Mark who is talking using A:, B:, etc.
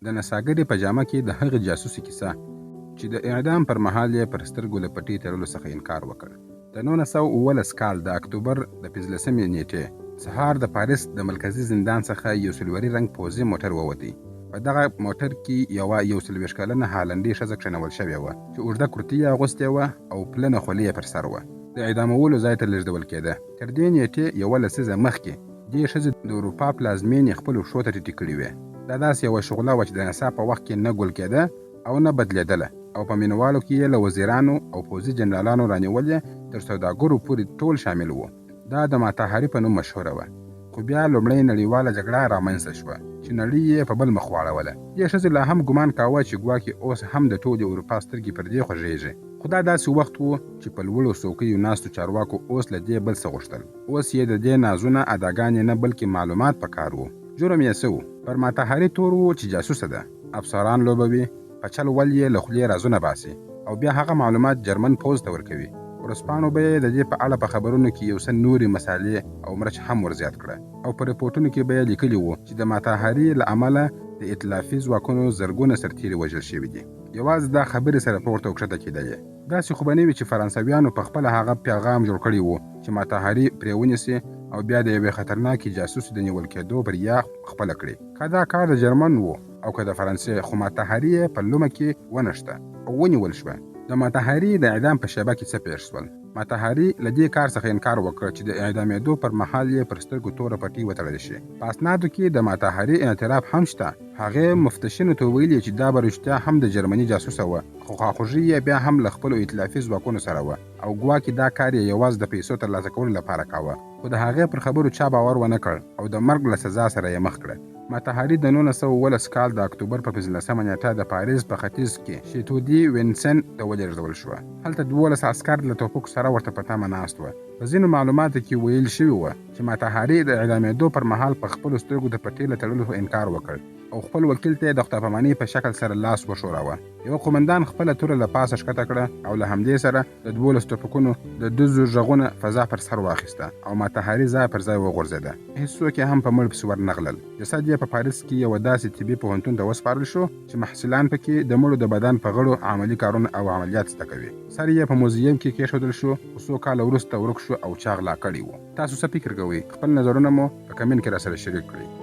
A: د نڅاګرې په جامه کې د هغې جاسوسي کیسه چې د اعدام پر مهال یې پر سترګو له پټۍ تړلو څخه انکار وکړ. د 1919 کال د اکتوبر د 15 نیټې سهار د پاریس د مرکزي زندان څخه یو سلوري رنګ پوځي موټر ووتی. په دغه موټر کې یوه 21 کلنه هالندي ښځه کښېنول شوې وه چې اوږده کرتۍ یې اغوستې وه او پلنه خولۍ یې پر سر وه. د اعدامولو ځای ته لېږدول کېده. تر دې نیټې 11 لسیزه مخکې دې ښځې د اروپا پلازمېنې خپلو پښو ته ټیټې کړې وې. دا داسې یوه شغله وه چې د نڅا په وخت کې نه ګل کېده او نه بدلېدله، او په مینوالو کې یې له وزیرانو او پوځي جنرالانو رانیول یې تر سوداګرو پورې ټول شامل وو. دا د ماتاهاري په نوم مشهوره وه. خو بیا لومړۍ نړیواله جګړه رامنځته شوه چې نړۍ یې په بل مخ واړوله. دې ښځې لا هم ګمان کاوه چې ګواکې اوس هم د ټولې اروپا سترګې پر دې خوږېږي. خو دا داسې وخت و چې په لوړو څوکیو ناستو چارواکو اوس له دې بل څه غوښتل. اوس یې د دې نازونه اداګانې نه بلکې معلومات پکار وو. جرم یې څه و؟ پر ماتاهاري تور و چې جاسوسه ده، افسران لوبوي، په چل ول یې له خولې رازونه باسي او بیا هغه معلومات جرمن پوځ ته ورکوي. ورځپاڼو به یې د دې په اړه په خبرونو کې یو څه نورې مسالې او مرچ هم ورزیات کړه، او په رپورټونو کې به یې لیکلي وو چې د ماتاهاري له امله د ائتلافي ځواکونو زرګونه سرتیري وژل شوي دي. یوازې دا خبرې سره پورته او کښته کېدلې. داسې خو به نه وي چې فرانسویانو په خپله هغه پیغام جوړ کړی وو چې ماتاهاري پرې ونیسي او بیا د یوې خطرناکې جاسوسې د نیول کېدو بریا خپله کړي. که دا کار د جرمن وو او که د فرانسې، خو ماتاهاري یې په لومه کې ونښته او ونیول شوه. د ماتاهاري د اعدام په شیبه کې څه پېښ شول؟ ماتاهاري له دې کار څخه انکار وکړ چې د اعدامېدو پر مهال یې پر سترګو توره پټۍ وتړل شي. په اسنادو کې د ماتاهاري اعتراف هم شته. هغې مفتشینو ته ویلي چې دا به رښتیا هم د جرمني جاسوسه وه، خو خواخوږي یې بیا هم له خپلو ائتلافي ځواکونو سره وه او ګواکې دا کار یې یوازې د پیسو ترلاسه کولو لپاره کاوه. خو د هغې پر خبرو چا باور ونه کړ او د مرګ له سزا سره یې مخ کړه. ماتاهاري د 1919 کال د اکتوبر په 15 نیټه د پاریس په ختیځ کې شیتو دی وینسن ته ولېږدول شوه. هلته 12 عسکر له توپکو سره ورته په تمه ناست وه. په ځینو معلوماتو کې ویل شوي وه چې ماتاهاري د اعدامېدو پر مهال په خپلو سترګو د پټۍ له تړلو انکار وکړ او خپل وکیل ته یې د خداپامانۍ په شکل سره لاس وښوراوه. یو قومندان خپله توره له پاسه ښکته کړه او له همدې سره د 12 توپکونو د ډزو غږونه فضا پر سر واخیسته او ماتاهاري ځای پر ځای وغورځېده. هېڅوک یې هم په مړ پسې ورنغلل. جسد یې په پاریس کې یوه داسې طبي پوهنتون ته وسپارل شو چې محصلان پکې د مړو د بدن په غړو عملي کارونه او عملیات زده کوي. سر یې په موزیم کې کېښودل شو، خو څو کاله وروسته ورک شو او چا غلا کړی و. تاسو څه فکر کوئ؟ خپل نظرونه مو په کمنټ کې راسره شریک کړئ.